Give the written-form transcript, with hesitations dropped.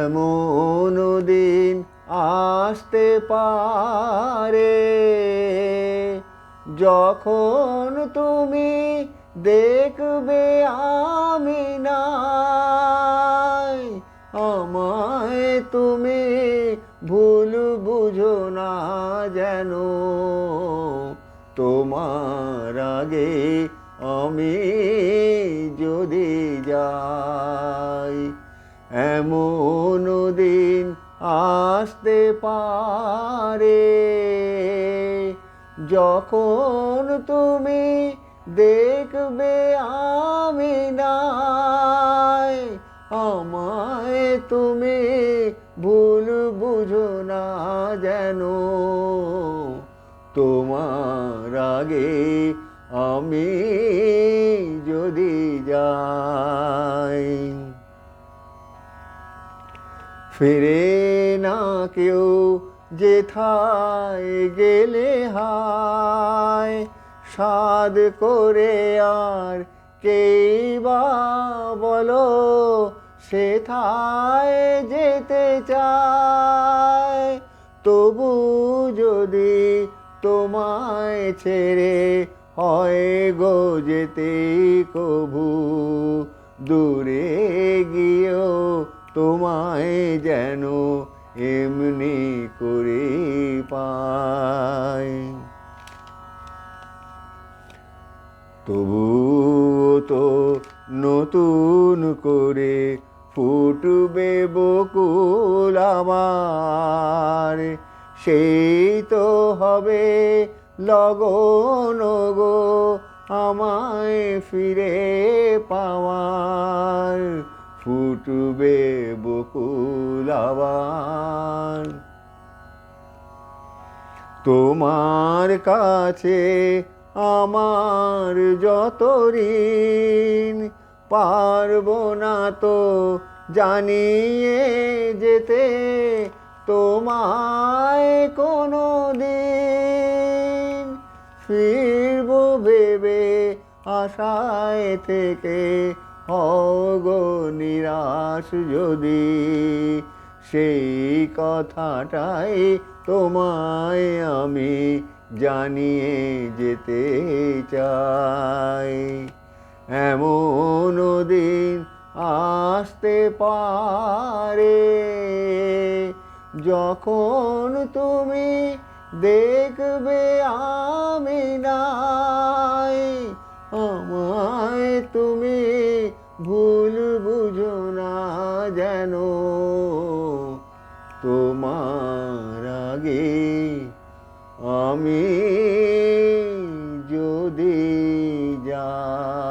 এমন দিন আসতে পারে যখন তুমি দেখবে আমি নাই, আমায় তুমি ভুল বুঝো না যেন, তোমার আগে আমি যদি যাই। এমন দিন আসতে পারে যখন তুমি দেখবে আমি নাই, আমায় তুমি ভুল বুঝো না যেন, তোমার আগে আমি যদি যাই। ফিরে না কেউ যেথায় গেলে হায়, সাধ করে আর কেই বা বলো সেথায় যেতে চায়। তবু যদি তোমায় ছেড়ে হয় গো যেতে কভু, দূরে গিয়েও তোমায় যেন এমনি করে পাই। তবু তো নতুন করে ফুটবে বকুল আমার, সেই তো হবে লগন গো আমায় ফিরে পাওয়ার, ফুটবে বকুল আবার। তোমার কাছে আমার যত ঋণ, পারবো না তো জানিয়ে যেতে তোমায় কোনো দিন। ফিরবো ভেবে আশায় থেকে হগো নিরাশ যদি, সেই কথাটাই তোমায় আমি জানিয়ে যেতে চাই। এমন দিন আসতে পারে যখন তুমি দেখবে আমি নাই, আমায় তুমি ভুল বুঝো না যেন, তোমার আগে আমি যদি যাই।